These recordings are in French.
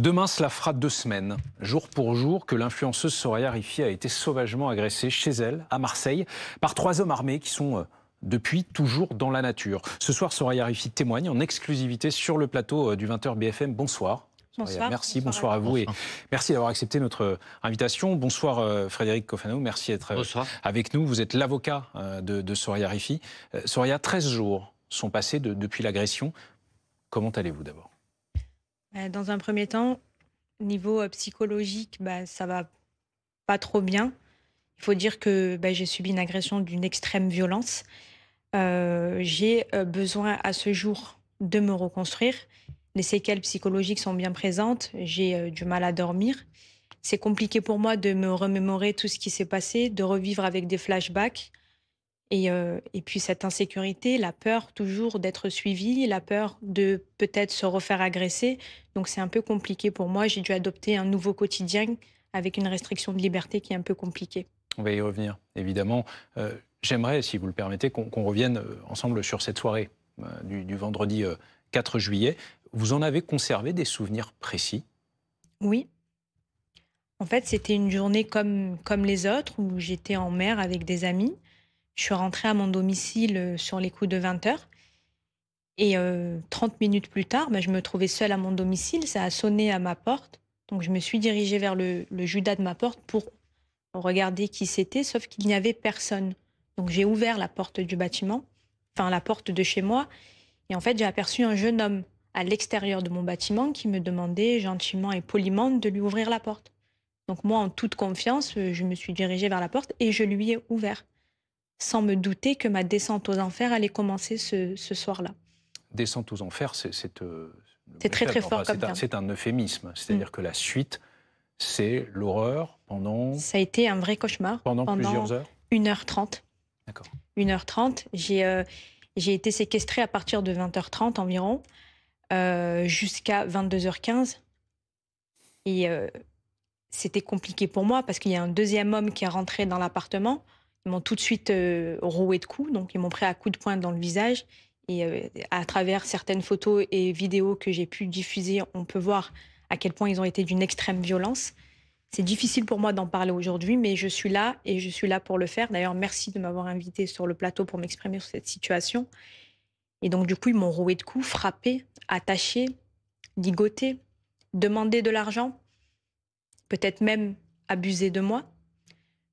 Demain, cela fera 2 semaines, jour pour jour, que l'influenceuse Soraya Rifi a été sauvagement agressée chez elle, à Marseille, par 3 hommes armés qui sont depuis toujours dans la nature. Ce soir, Soraya Rifi témoigne en exclusivité sur le plateau du 20h BFM. Bonsoir. Soraya, Bonsoir. merci, bonsoir à vous et merci d'avoir accepté notre invitation. Bonsoir Frédéric Cofano, merci d'être avec nous. Vous êtes l'avocat de Soraya Rifi. Soraya, 13 jours sont passés depuis l'agression. Comment allez-vous d'abord ? Dans un premier temps, niveau psychologique, ça va pas trop bien. Il faut dire que j'ai subi une agression d'une extrême violence. J'ai besoin à ce jour de me reconstruire. Les séquelles psychologiques sont bien présentes. J'ai du mal à dormir. C'est compliqué pour moi de me remémorer tout ce qui s'est passé, de revivre avec des flashbacks. Et puis cette insécurité, la peur toujours d'être suivie, la peur de peut-être se refaire agresser. Donc c'est un peu compliqué pour moi. J'ai dû adopter un nouveau quotidien avec une restriction de liberté qui est un peu compliquée. On va y revenir, évidemment. J'aimerais, si vous le permettez, qu'on revienne ensemble sur cette soirée du vendredi 4 juillet. Vous en avez conservé des souvenirs précis ? Oui. En fait, c'était une journée comme les autres où j'étais en mer avec des amis. Je suis rentrée à mon domicile sur les coups de 20 heures. Et 30 minutes plus tard, je me trouvais seule à mon domicile. Ça a sonné à ma porte. Donc je me suis dirigée vers le judas de ma porte pour regarder qui c'était, sauf qu'il n'y avait personne. Donc j'ai ouvert la porte du bâtiment, enfin la porte de chez moi. Et en fait, j'ai aperçu un jeune homme à l'extérieur de mon bâtiment qui me demandait gentiment et poliment de lui ouvrir la porte. Donc moi, en toute confiance, je me suis dirigée vers la porte et je lui ai ouvert, sans me douter que ma descente aux enfers allait commencer ce soir-là. Descente aux enfers, c'est très très fort comme terme. C'est un euphémisme, c'est-à-dire que la suite, c'est l'horreur pendant... Ça a été un vrai cauchemar. Pendant plusieurs heures 1h30. D'accord. 1h30. J'ai été séquestrée à partir de 20h30 environ, jusqu'à 22h15. Et c'était compliqué pour moi parce qu'il y a un deuxième homme qui est rentré dans l'appartement. Ils m'ont tout de suite roué de coups, donc ils m'ont pris à coups de poing dans le visage. Et à travers certaines photos et vidéos que j'ai pu diffuser, on peut voir à quel point ils ont été d'une extrême violence. C'est difficile pour moi d'en parler aujourd'hui, mais je suis là et je suis là pour le faire. D'ailleurs, merci de m'avoir invité sur le plateau pour m'exprimer sur cette situation. Et donc, du coup, ils m'ont roué de coups, frappé, attaché, ligoté, demandé de l'argent, peut-être même abusé de moi.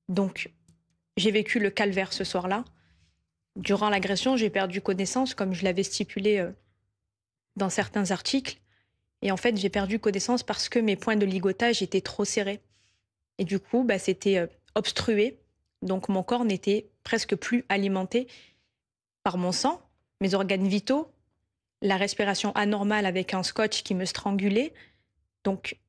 Donc, j'ai vécu le calvaire ce soir-là. Durant l'agression, j'ai perdu connaissance, comme je l'avais stipulé dans certains articles. Et en fait, j'ai perdu connaissance parce que mes points de ligotage étaient trop serrés. Et du coup, c'était obstrué. Donc, mon corps n'était presque plus alimenté par mon sang, mes organes vitaux, la respiration anormale avec un scotch qui me strangulait. Donc,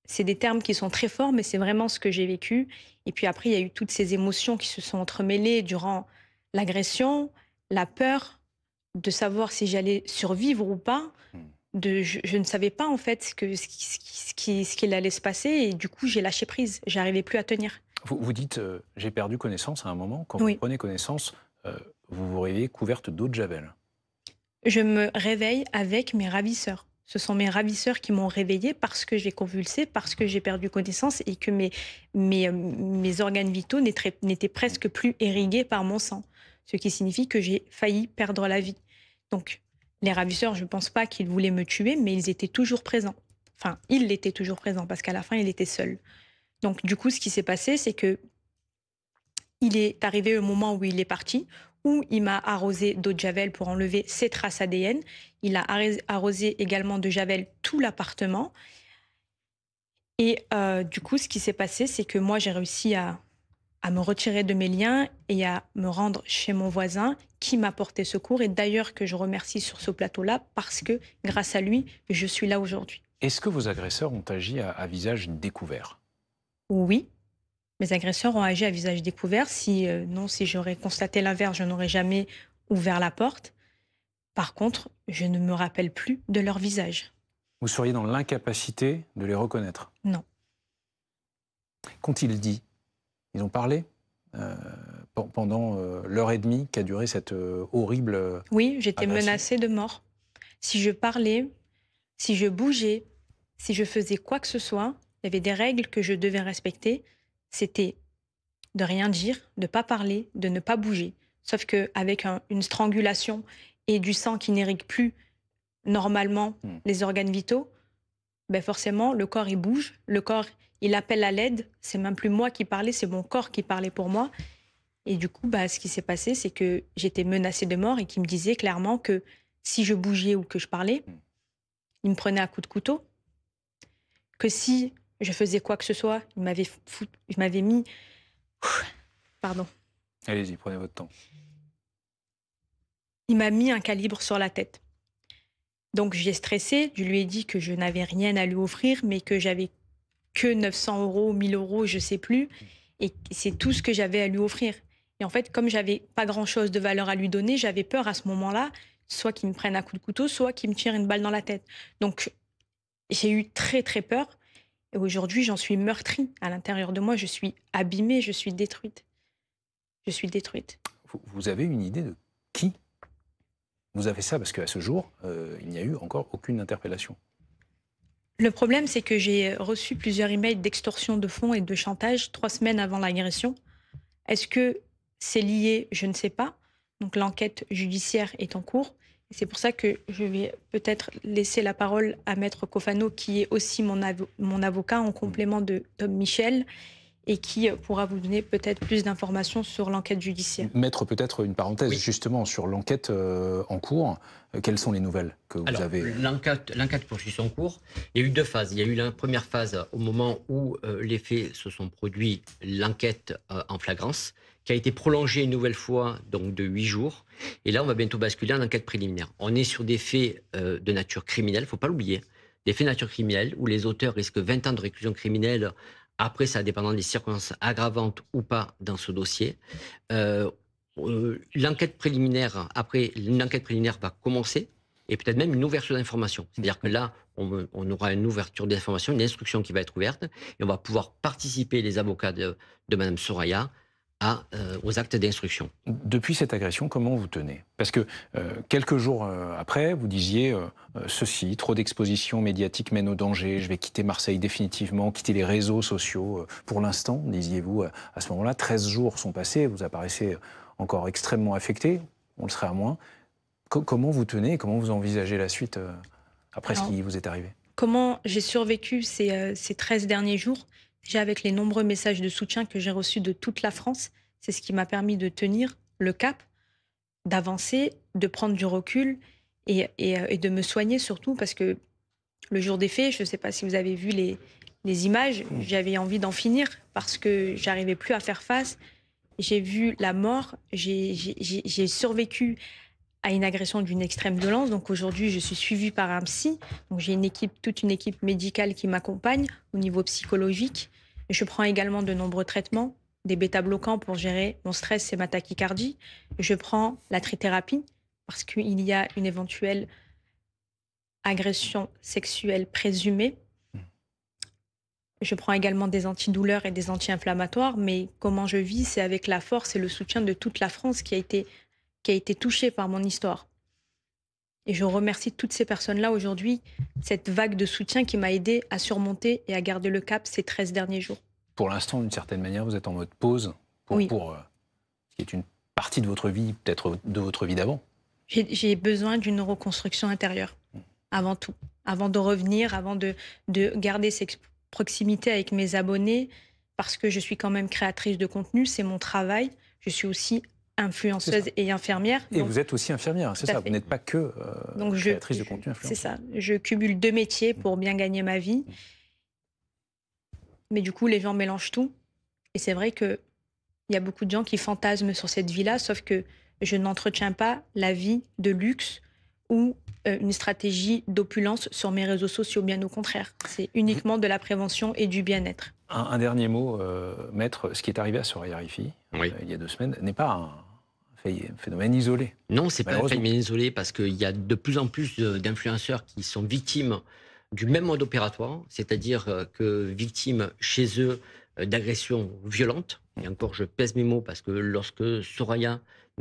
c'est des termes qui sont très forts, mais c'est vraiment ce que j'ai vécu. Et puis après, il y a eu toutes ces émotions qui se sont entremêlées durant l'agression, la peur de savoir si j'allais survivre ou pas. Je ne savais pas en fait ce qu'il allait se passer et du coup j'ai lâché prise, j'arrivais plus à tenir. Vous dites j'ai perdu connaissance à un moment. Quand Oui. vous prenez connaissance, vous vous réveillez couverte d'eau de javel. Je me réveille avec mes ravisseurs. Ce sont mes ravisseurs qui m'ont réveillée parce que j'ai convulsé, parce que j'ai perdu connaissance et que mes organes vitaux n'étaient presque plus irrigués par mon sang. Ce qui signifie que j'ai failli perdre la vie. Donc, les ravisseurs, je ne pense pas qu'ils voulaient me tuer, mais ils étaient toujours présents. Enfin, il était toujours présent parce qu'à la fin, il était seul. Donc, du coup, ce qui s'est passé, c'est que il est arrivé le moment où il est parti, où il m'a arrosé d'eau de javel pour enlever ses traces ADN. Il a arrosé également de javel tout l'appartement. Et du coup, ce qui s'est passé, c'est que moi, j'ai réussi à me retirer de mes liens et à me rendre chez mon voisin qui m'a porté secours et d'ailleurs que je remercie sur ce plateau-là parce que grâce à lui, je suis là aujourd'hui. Est-ce que vos agresseurs ont agi à visage découvert ? Oui, mes agresseurs ont agi à visage découvert. Si j'aurais constaté l'inverse, je n'aurais jamais ouvert la porte. Par contre, je ne me rappelle plus de leur visage. Vous seriez dans l'incapacité de les reconnaître ? Non. Qu'ont-ils dit ? Ils ont parlé pendant l'heure et demie qu'a duré cette horrible Oui, j'étais agression. menacée de mort. Si je parlais, si je bougeais, si je faisais quoi que ce soit, il y avait des règles que je devais respecter. C'était de rien dire, de ne pas parler, de ne pas bouger. Sauf qu'avec une strangulation et du sang qui n'irrigue plus normalement Mmh. les organes vitaux, ben forcément, le corps, il bouge. Le corps, il appelle à l'aide. C'est même plus moi qui parlais, c'est mon corps qui parlait pour moi. Et du coup, bah, ce qui s'est passé, c'est que j'étais menacée de mort et qu'il me disait clairement que si je bougeais ou que je parlais, Mmh. il me prenait à coups de couteau. Que si je faisais quoi que ce soit, il m'avait mis... Pardon. Allez-y, prenez votre temps. Il m'a mis un calibre sur la tête. Donc j'ai stressé, je lui ai dit que je n'avais rien à lui offrir, mais que j'avais que 900 €, 1000 €, je sais plus. Et c'est tout ce que j'avais à lui offrir. Et en fait, comme j'avais pas grand-chose de valeur à lui donner, j'avais peur à ce moment-là, soit qu'il me prenne un coup de couteau, soit qu'il me tire une balle dans la tête. Donc j'ai eu très très peur. Et aujourd'hui, j'en suis meurtrie. À l'intérieur de moi, je suis abîmée, je suis détruite. Je suis détruite. Vous avez une idée de qui vous a fait ça? Parce qu'à ce jour, il n'y a eu encore aucune interpellation. Le problème, c'est que j'ai reçu plusieurs emails d'extorsion de fonds et de chantage 3 semaines avant l'agression. Est-ce que c'est lié? Je ne sais pas. Donc l'enquête judiciaire est en cours. C'est pour ça que je vais peut-être laisser la parole à Maître Cofano, qui est aussi mon avocat en complément de Tom Michel, et qui pourra vous donner peut-être plus d'informations sur l'enquête judiciaire. Mettre peut-être une parenthèse Oui. justement sur l'enquête en cours. Quelles sont les nouvelles que vous Alors, avez? l'enquête poursuit son cours. Il y a eu 2 phases. Il y a eu la première phase au moment où les faits se sont produits, l'enquête en flagrance, qui a été prolongée une nouvelle fois donc de 8 jours. Et là, on va bientôt basculer en enquête préliminaire. On est sur des faits de nature criminelle, il ne faut pas l'oublier. Des faits de nature criminelle où les auteurs risquent 20 ans de réclusion criminelle. Après, ça dépendant des circonstances aggravantes ou pas dans ce dossier. L'enquête préliminaire, après, une enquête préliminaire va commencer et peut-être même une ouverture d'information. C'est-à-dire que là, on aura une ouverture d'information, une instruction qui va être ouverte et on va pouvoir participer, les avocats de Mme Soraya, aux actes d'instruction. Depuis cette agression, comment vous tenez? Parce que quelques jours après, vous disiez ceci, trop d'exposition médiatique mène au danger, je vais quitter Marseille définitivement, quitter les réseaux sociaux. Pour l'instant, disiez-vous à ce moment-là, 13 jours sont passés, vous apparaissez encore extrêmement affecté, on le serait à moins. Comment vous tenez, comment vous envisagez la suite après ce qui vous est arrivé? Comment j'ai survécu ces 13 derniers jours? Déjà avec les nombreux messages de soutien que j'ai reçus de toute la France, c'est ce qui m'a permis de tenir le cap, d'avancer, de prendre du recul et de me soigner surtout parce que le jour des faits, je ne sais pas si vous avez vu les images, j'avais envie d'en finir parce que j'arrivais plus à faire face. J'ai vu la mort, j'ai survécu à une agression d'une extrême violence. Donc aujourd'hui, je suis suivie par un psy. Donc j'ai toute une équipe médicale qui m'accompagne au niveau psychologique. Je prends également de nombreux traitements, des bêta-bloquants pour gérer mon stress et ma tachycardie. Je prends la trithérapie parce qu'il y a une éventuelle agression sexuelle présumée. Je prends également des antidouleurs et des anti-inflammatoires. Mais comment je vis, c'est avec la force et le soutien de toute la France qui a été touchée par mon histoire. Et je remercie toutes ces personnes-là aujourd'hui, cette vague de soutien qui m'a aidée à surmonter et à garder le cap ces 13 derniers jours. Pour l'instant, d'une certaine manière, vous êtes en mode pause pour ce qui est une partie de votre vie, peut-être de votre vie d'avant. J'ai besoin d'une reconstruction intérieure, avant tout. Avant de revenir, avant de garder cette proximité avec mes abonnés, parce que je suis quand même créatrice de contenu, c'est mon travail. Je suis aussi influenceuse et infirmière. Et donc, vous êtes aussi infirmière, c'est ça, vous n'êtes pas que créatrice de contenu influenceuse. C'est ça, je cumule 2 métiers pour bien gagner ma vie. Mais du coup, les gens mélangent tout. Et c'est vrai qu'il y a beaucoup de gens qui fantasment sur cette vie-là, sauf que je n'entretiens pas la vie de luxe ou une stratégie d'opulence sur mes réseaux sociaux, bien au contraire. C'est uniquement de la prévention et du bien-être. Un dernier mot, Maître, ce qui est arrivé à Soraya Rifi, il y a 2 semaines, n'est pas un phénomène isolé. Non, c'est pas un phénomène isolé parce qu'il y a de plus en plus d'influenceurs qui sont victimes du même mode opératoire, c'est-à-dire que victimes chez eux d'agressions violentes. Et encore, je pèse mes mots parce que lorsque Soraya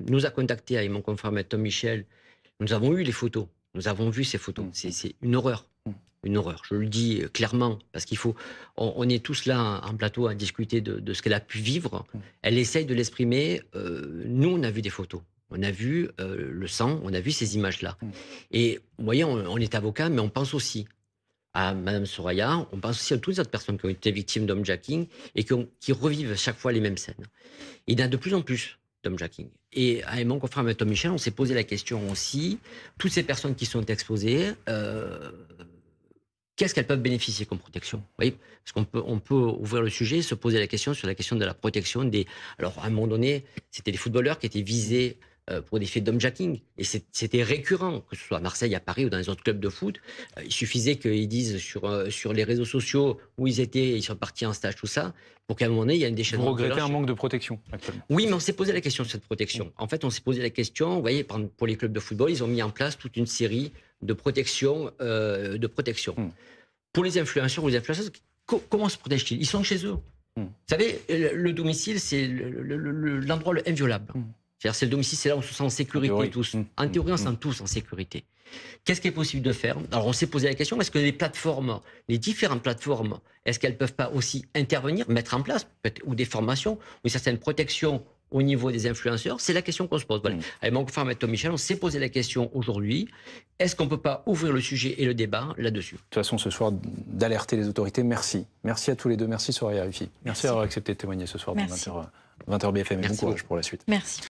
nous a contactés avec mon confrère Tom Michel, nous avons eu les photos, nous avons vu ces photos. C'est une horreur. une horreur. Je le dis clairement, parce qu'il faut... On est tous là en plateau à discuter de ce qu'elle a pu vivre. Elle essaye de l'exprimer. Nous, on a vu des photos. On a vu le sang, on a vu ces images-là. Et vous voyez, on est avocat, mais on pense aussi à Madame Soraya, on pense aussi à toutes les autres personnes qui ont été victimes d'homejacking et qui revivent chaque fois les mêmes scènes. Il y en a de plus en plus d'homejacking. Et avec mon confrère Tom Michel, on s'est posé la question aussi, toutes ces personnes qui sont exposées, qu'est-ce qu'elles peuvent bénéficier comme protection? Vous voyez, parce qu'on peut ouvrir le sujet, se poser la question sur la question de la protection des... Alors, à un moment donné, c'était les footballeurs qui étaient visés pour des faits d'homejacking. Et c'était récurrent, que ce soit à Marseille, à Paris ou dans les autres clubs de foot. Il suffisait qu'ils disent sur les réseaux sociaux où ils étaient, ils sont partis en stage, tout ça, pour qu'à un moment donné, il y ait un déchaînement. Vous regrettez un manque de protection actuellement? Oui, mais on s'est posé la question de cette protection. En fait, on s'est posé la question, vous voyez, pour les clubs de football, ils ont mis en place toute une série de protections. Pour les influenceurs ou les influenceuses, comment se protègent-ils? Ils sont chez eux. Vous savez, le domicile, c'est l'endroit inviolable. C'est-à-dire, c'est le domicile, c'est là où on se sent en sécurité tous. En théorie, on se sent tous en sécurité. Qu'est-ce qui est possible de faire? Alors, on s'est posé la question, est-ce que les différentes plateformes, est-ce qu'elles ne peuvent pas aussi intervenir, mettre en place, ou des formations, ou certaines protections au niveau des influenceurs? C'est la question qu'on se pose. Voilà. Avec mon confrère Tom Michel, on s'est posé la question aujourd'hui, est-ce qu'on ne peut pas ouvrir le sujet et le débat là-dessus? De toute façon, ce soir, d'alerter les autorités, merci. Merci à tous les deux, merci Soraya Arifi. Merci d'avoir accepté de témoigner ce soir dans 20h BFM et bon courage pour la suite. Merci.